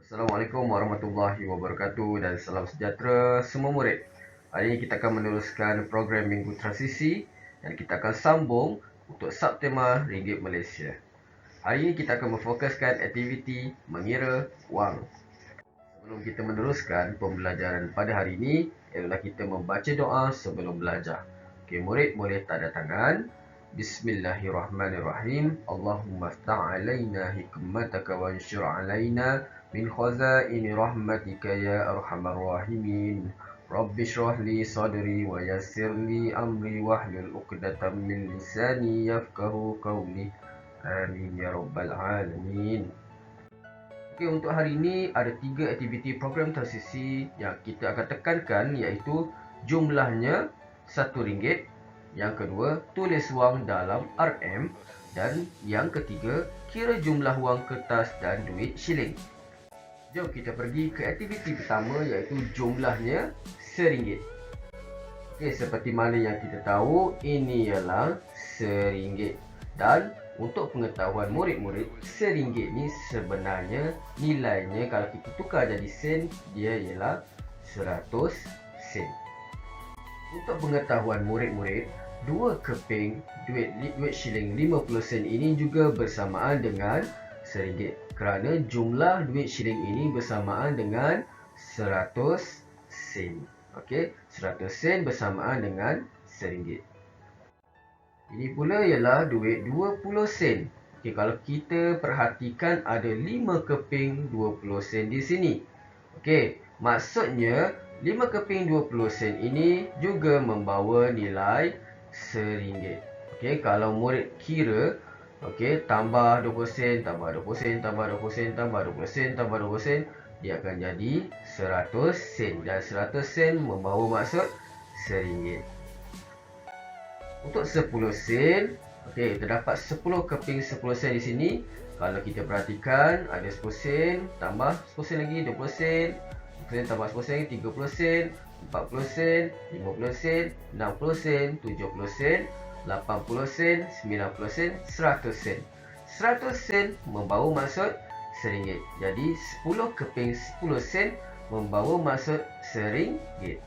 Assalamualaikum warahmatullahi wabarakatuh dan salam sejahtera semua murid. Hari ini kita akan meneruskan program Minggu Transisi dan kita akan sambung untuk subtema Ringgit Malaysia. Hari ini kita akan memfokuskan aktiviti mengira wang. Sebelum kita meneruskan pembelajaran pada hari ini, ialah kita membaca doa sebelum belajar. Okey, murid boleh tanda tangan. Bismillahirrahmanirrahim. Allahumma ftah alaina hikmataka wa anshur alaina min khazaini rahmatika ya arhamar rahimin. Rabbi shrah li sadri wa yassir li amri wahlul 'uqdatam min lisani yafqahu qawli. Amin ya rabbal alamin. Okey, untuk hari ini ada 3 aktiviti program transisi yang kita akan tekankan, iaitu jumlahnya RM1, yang kedua tulis wang dalam RM, dan yang ketiga kira jumlah wang kertas dan duit shilling. Jom kita pergi ke aktiviti pertama, iaitu jumlahnya RM1. Okey, seperti mana yang kita tahu, ini ialah RM1. Dan untuk pengetahuan murid-murid, RM1 ni sebenarnya nilainya kalau kita tukar jadi sen, dia ialah 100 sen. Untuk pengetahuan murid-murid, 2 keping duit shilling 50 sen ini juga bersamaan dengan RM1, kerana jumlah duit shilling ini bersamaan dengan 100 sen. Okey, 100 sen bersamaan dengan RM1. Ini pula ialah duit 20 sen. Okey, kalau kita perhatikan ada 5 keping 20 sen di sini. Okey, maksudnya 5 keping 20 sen ini juga membawa nilai RM1. Okey, kalau murid kira, okey, tambah 20 sen, tambah 20 sen, tambah 20 sen, tambah 20 sen, tambah 20 sen, dia akan jadi 100 sen. Dan 100 sen membawa maksud RM1. Untuk 10 sen, okey, terdapat 10 keping 10 sen di sini. Kalau kita perhatikan, ada 10 sen, tambah 10 sen lagi 20 sen, 20 sen tambah 10 sen 30 sen, 40 sen, 50 sen, 60 sen, 70 sen, 80 sen, 90 sen, 100 sen. 100 sen membawa maksud RM1. Jadi 10 keping 10 sen membawa maksud RM1.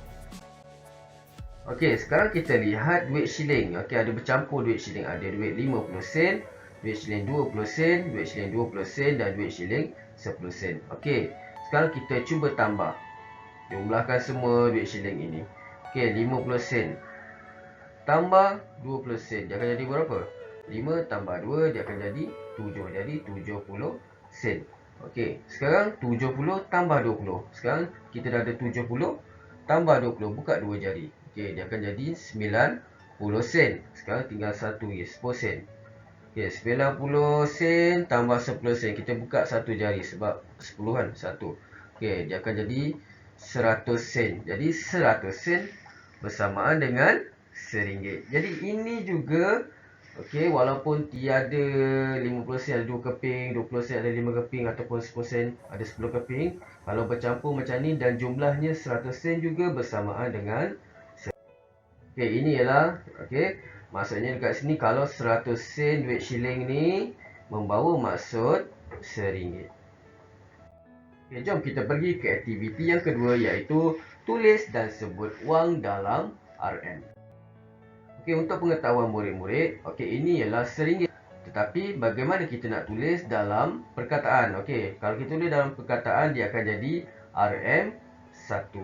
Okey, sekarang kita lihat duit shilling. Okey, ada bercampur duit shilling. Ada duit 50 sen, duit shilling 20 sen, duit shilling 20 sen dan duit shilling 10 sen. Okey, sekarang kita cuba tambah. Jumlahkan semua duit shilling ini. Okey, 50 sen tambah 20 sen, dia akan jadi berapa? 5 tambah 2, dia akan jadi 7. Jadi 70 sen. Okey, sekarang 70 tambah 20. Sekarang kita dah ada 70 tambah 20, buka 2 jari. Okey, dia akan jadi 90 sen. Sekarang tinggal 1 lagi, 10 sen. Okey, 90 sen tambah 10 sen. Kita buka 1 jari sebab 10 kan, 1. Okey, dia akan jadi 100 sen. Jadi 100 sen bersamaan dengan RM1. Jadi ini juga, okey, walaupun tiada 50 sen ada 2 keping, 20 sen ada 5 keping, ataupun 10 sen ada 10 keping, kalau bercampur macam ni dan jumlahnya 100 sen juga bersamaan dengan. Okey, ini ialah, okey, maksudnya dekat sini kalau 100 sen duit shilling ni membawa maksud RM1. Okey, jom kita pergi ke aktiviti yang kedua, iaitu tulis dan sebut wang dalam RM. Okey, untuk pengetahuan murid-murid, okey, ini ialah RM1. Tetapi bagaimana kita nak tulis dalam perkataan? Okey, kalau kita tulis dalam perkataan, dia akan jadi RM1.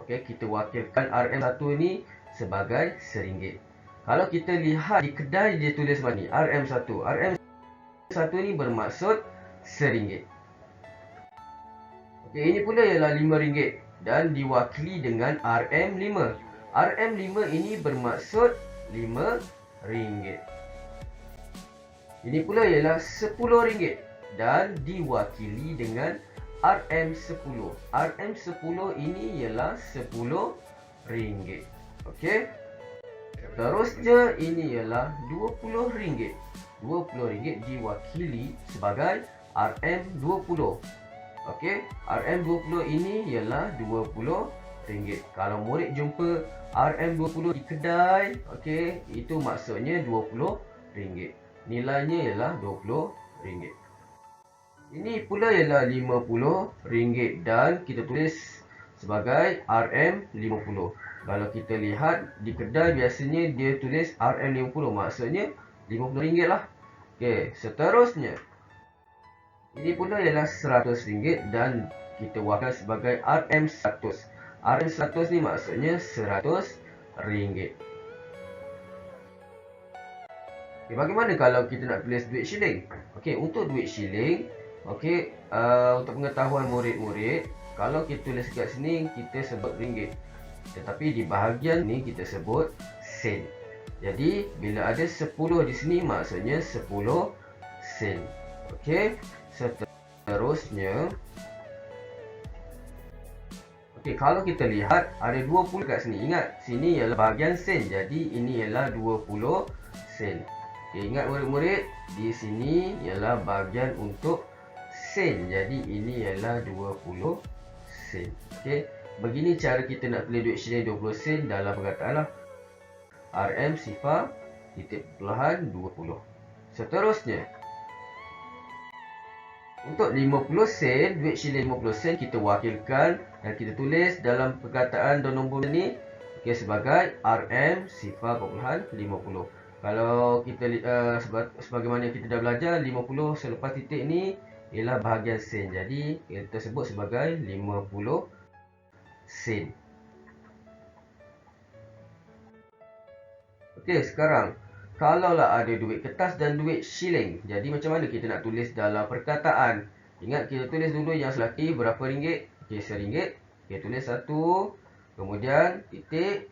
Okey, kita wakilkan RM1 ni sebagai RM1. Kalau kita lihat di kedai, dia tulis macam ni, RM1. RM1 ni bermaksud RM1. Okey, ini pula ialah RM5 dan diwakili dengan RM5. RM5 ini bermaksud RM5. Ini pula ialah RM10 dan diwakili dengan RM10. RM10 ini ialah RM10. Okey. Terusnya ini ialah RM20. RM20 diwakili sebagai RM20. Okey, RM20 ini ialah RM20. Kalau murid jumpa RM20 di kedai, okey, itu maksudnya RM20. Nilainya ialah RM20. Ini pula ialah RM50 dan kita tulis sebagai RM50. Kalau kita lihat di kedai biasanya dia tulis RM50, maksudnya RM50 lah. Okey, seterusnya ini pula ialah RM100 dan kita wakil sebagai RM100. RM100 ni maksudnya RM100. Okay, bagaimana kalau kita nak tulis duit shilling? Okey, untuk duit shilling, okey, untuk pengetahuan murid-murid, kalau kita tulis kat sini kita sebut ringgit. Tetapi di bahagian ni kita sebut sen. Jadi bila ada 10 di sini maksudnya 10 sen. Okey, seterusnya okey, kalau kita lihat ada 20 kat sini. Ingat, sini ialah bahagian sen. Jadi ini ialah 20 sen. Okay, ingat murid-murid, di sini ialah bahagian untuk sen. Jadi ini ialah 20 sen. Okey, begini cara kita nak tulis duit shilling 20 sen dalam perkataan lah. RM sifar titik perlahan 20. Seterusnya, untuk 50 sen, duit shilling 50 sen kita wakilkan dan kita tulis dalam perkataan dan nombor ni, okay, sebagai RM sifar perlahan 50. Kalau kita sebagaimana kita dah belajar, 50 selepas titik ni ialah bahagian sen. Jadi kita sebut sebagai 50 sen. Okey, sekarang kalaulah ada duit kertas dan duit shilling, jadi macam mana kita nak tulis dalam perkataan? Ingat, kita tulis dulu yang selaki berapa ringgit? Okey, RM1. Kita tulis 1, kemudian titik.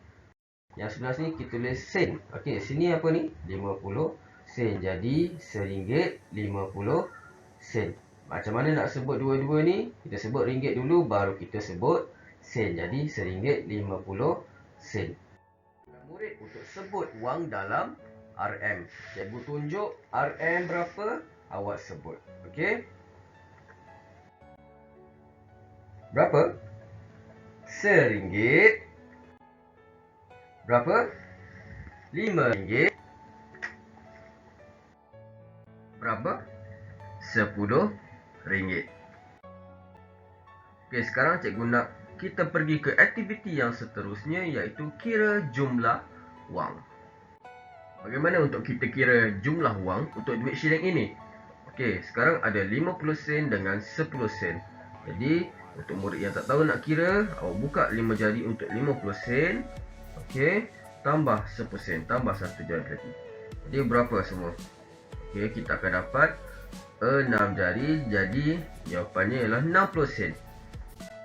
Yang sebelah sini kita tulis sen. Okey, sini apa ni? 50 sen. Jadi RM1.50. Macam mana nak sebut dua-dua ni? Kita sebut ringgit dulu baru kita sebut sen. Jadi RM1.50. Murid untuk sebut wang dalam RM. Cikgu tunjuk RM berapa, awak sebut. Okey? Berapa? RM1. Berapa? RM5. Berapa? RM10. Okey, sekarang cikgu nak kita pergi ke aktiviti yang seterusnya, iaitu kira jumlah wang. Bagaimana untuk kita kira jumlah wang untuk duit shilling ini? Okey, sekarang ada 50 sen dengan 10 sen. Jadi, untuk murid yang tak tahu nak kira, awak buka 5 jari untuk 50 sen. Okey, tambah 10 sen, tambah 1 jari lagi. Jadi berapa semua? Okey, kita akan dapat 6 jari. Jadi jawapannya ialah 60 sen.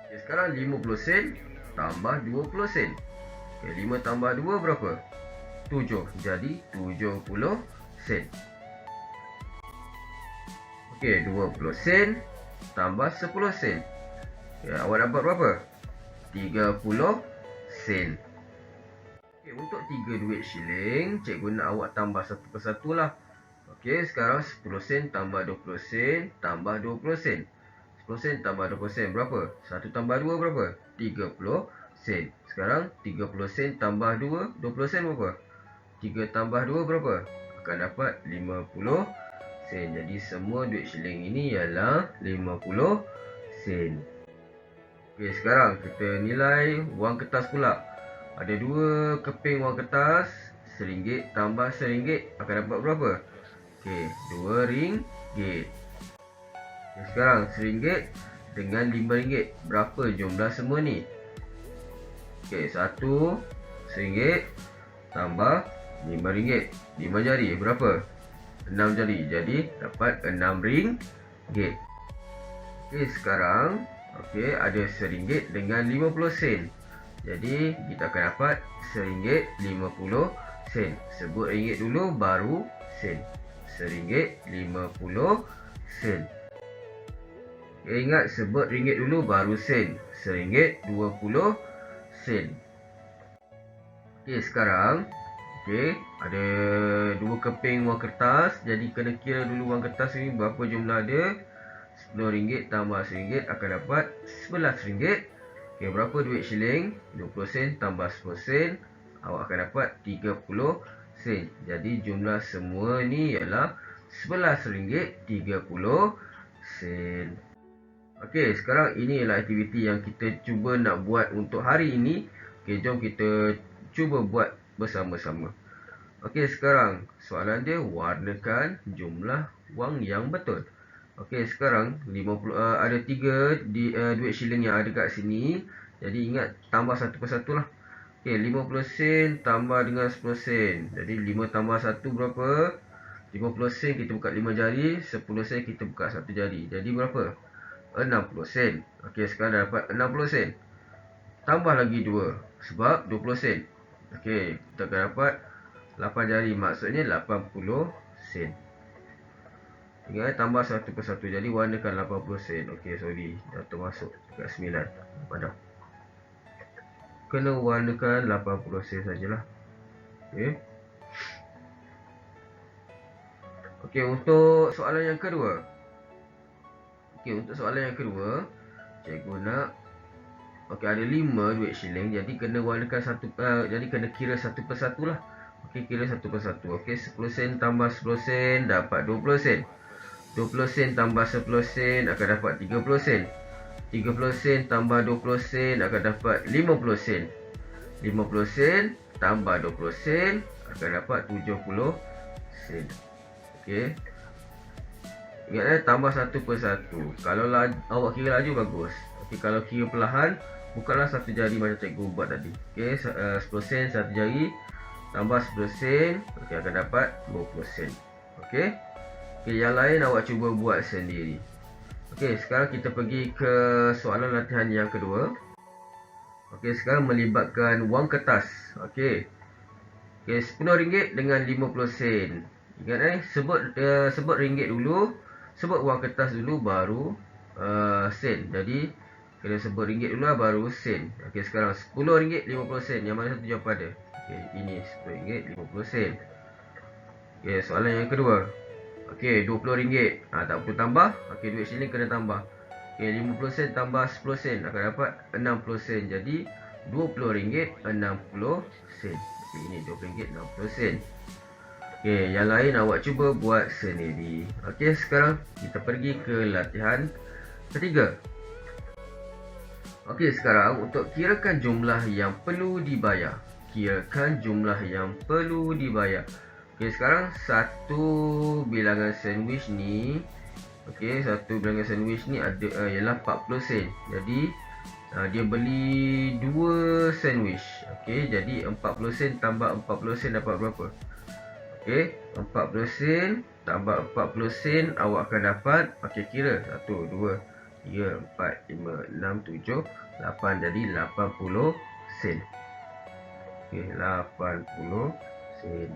Okey, sekarang 50 sen tambah 20 sen. Okey, 5 tambah 2 berapa? 7. Jadi 70 sen. Okey, 20 sen tambah 10 sen. Okey, awak dapat berapa? 30 sen. Okey, untuk 3 duit shilling, cikgu nak awak tambah satu persatu lah. Okey, sekarang 10 sen tambah 20 sen tambah 20 sen. 10 sen tambah 20 sen berapa? 1 tambah 2 berapa? 30 sen. Sekarang 30 sen tambah 2, 20 sen berapa? 3 tambah 2 berapa? Akan dapat 50 sen. Jadi semua duit shilling ini ialah 50 sen. Okey, sekarang kita nilai wang kertas pula. Ada 2 keping wang kertas. RM1 tambah RM1 akan dapat berapa? Okey, RM2. Okey, sekarang RM1 dengan RM5. Berapa jumlah semua ni? Okey, 1 RM1 tambah RM5. 5 jari berapa? 6 jari. Jadi dapat RM6. Okey, sekarang ada RM1 dengan 50 sen. Jadi kita akan dapat RM1.50. Sebut ringgit dulu baru sen. RM1.50. Ingat, sebut ringgit dulu baru sen. RM1.20. Okey, sekarang ada 2 keping wang kertas. Jadi kena kira dulu wang kertas ni berapa jumlah dia. RM10 tambah RM1 akan dapat RM11. Okey, berapa duit shilling? 20 sen tambah 10 sen, awak akan dapat 30 sen. Jadi jumlah semua ni ialah RM11.30. sen. Okey, sekarang ini ialah aktiviti yang kita cuba nak buat untuk hari ini. Okey, jom kita cuba buat bersama-sama. Okey, sekarang soalan dia, warnakan jumlah wang yang betul. Okey, sekarang 50 ada 3 duit shilling yang ada kat sini. Jadi ingat tambah satu persatu lah. Okey, 50 sen tambah dengan 10 sen. Jadi 5 tambah 1 berapa? 50 sen kita buka 5 jari, 10 sen kita buka 1 jari. Jadi berapa? 60 sen. Okey, sekarang dah dapat 60 sen. Tambah lagi 2 sebab 20 sen. Okey, kita akan dapat 8 jari, maksudnya 80 sen. Ingat tambah satu persatu. Jadi warnakan 80 sen. Okey, sorry, dah termasuk dekat 9. Padam. Kena warnakan 80 sen sajalah. Okey. Okey, untuk soalan yang kedua. Okey, untuk soalan yang kedua, cikgu nak ada 5 duit shilling, jadi kena warnakan jadi kena kira satu persatu lah. Okey, kira satu persatu. Okey, 10 sen tambah 10 sen dapat 20 sen. 20 sen tambah 10 sen akan dapat 30 sen. 30 sen tambah 20 sen akan dapat 50 sen. 50 sen tambah 20 sen akan dapat 70 sen. Okey. Ingat tambah satu persatu. Kalau awak kira laju bagus. Okey, kalau kira perlahan, bukanlah satu jari macam cikgu buat tadi. Okey, 10 sen satu jari tambah 10 sen, okey, akan dapat 20 sen. Okey. Okey, yang lain awak cuba buat sendiri. Okey, sekarang kita pergi ke soalan latihan yang kedua. Okey, sekarang melibatkan wang kertas. Okey. Okey, RM10 dengan 50 sen. Ingat sebut ringgit dulu, sebut wang kertas dulu baru sen. Jadi kena sebut ringgit dulu lah, baru sen. Okey, sekarang RM10 50 sen. Yang mana satu jawapan dia? Okey, ini RM10 50 sen. Okey, soalan yang kedua. Okey, RM20. Tak perlu tambah. Okey, duit shilling kena tambah. Okey, 50 sen tambah 10 sen akan dapat 60 sen. Jadi RM20 60 sen. Okey, ini RM20 60 sen. Okey, yang lain awak cuba buat sendiri. Okey, sekarang kita pergi ke latihan ketiga. Okey, sekarang untuk kirakan jumlah yang perlu dibayar. Kirakan jumlah yang perlu dibayar. Okey, sekarang satu bilangan sandwich ni, okey, satu bilangan sandwich ni ada ialah 40 sen. Jadi dia beli 2 sandwich. Okey, jadi 40 sen tambah 40 sen dapat berapa? Okey, 40 sen tambah 40 sen awak akan dapat, okey, kira 1 2 3 4 5 6 7 8, jadi 80 sen. Okey, 80 sen.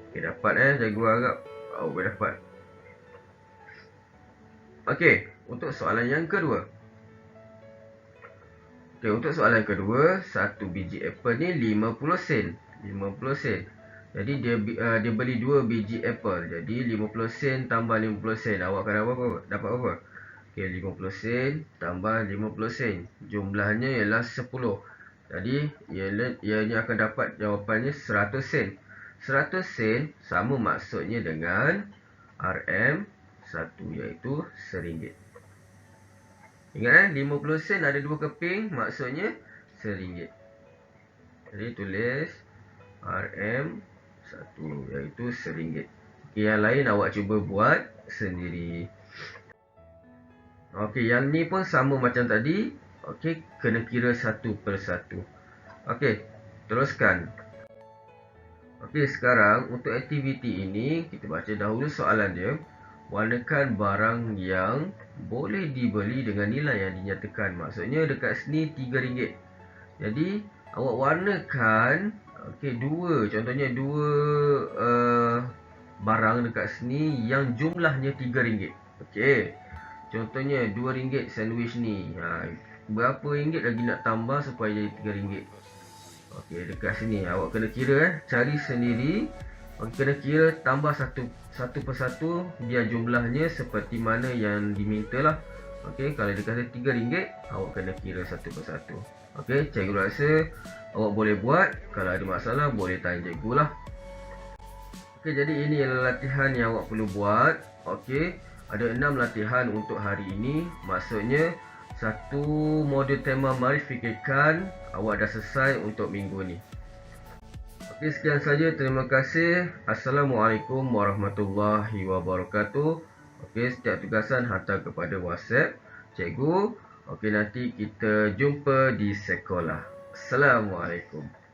Okey, dapat cikgu harap awak boleh dapat. Okey, untuk soalan yang kedua. Okey, untuk soalan kedua, satu biji apple ni 50 sen. 50 sen. Jadi dia beli 2 biji apple. Jadi 50 sen tambah 50 sen. Awak akan dapat apa? Okey, 50 sen tambah 50 sen. Jumlahnya ialah 10. Jadi ianya akan dapat jawapannya 100 sen. 100 sen sama maksudnya dengan RM1, iaitu RM1. Ingat 50 sen ada 2 keping, maksudnya RM1. Jadi tulis RM1, iaitu RM1. Okey, yang lain awak cuba buat sendiri. Okey, yang ni pun sama macam tadi. Okey, kena kira satu persatu. Okey, teruskan. Okey, sekarang untuk aktiviti ini kita baca dahulu soalan dia. Warnakan barang yang boleh dibeli dengan nilai yang dinyatakan. Maksudnya dekat sini RM3. Jadi awak warnakan, okey, contohnya dua barang dekat sini yang jumlahnya RM3. Okey, contohnya RM2 sandwich ni. Berapa ringgit lagi nak tambah supaya jadi RM3? Okey, dekat sini awak kena kira, cari sendiri. Okey, kena kira tambah satu persatu biar jumlahnya seperti mana yang diminta lah. Okey, kalau dia kata RM3, awak kena kira satu persatu. Okey, cikgu rasa awak boleh buat. Kalau ada masalah boleh tanya cikgu lah. Okey, jadi ini adalah latihan yang awak perlu buat. Okey, ada 6 latihan untuk hari ini. Maksudnya satu modul tema mari fikirkan awak dah selesai untuk minggu ni. Okey, sekian saja. Terima kasih. Assalamualaikum warahmatullahi wabarakatuh. Okey, setiap tugasan hantar kepada WhatsApp cikgu. Okey, nanti kita jumpa di sekolah. Assalamualaikum.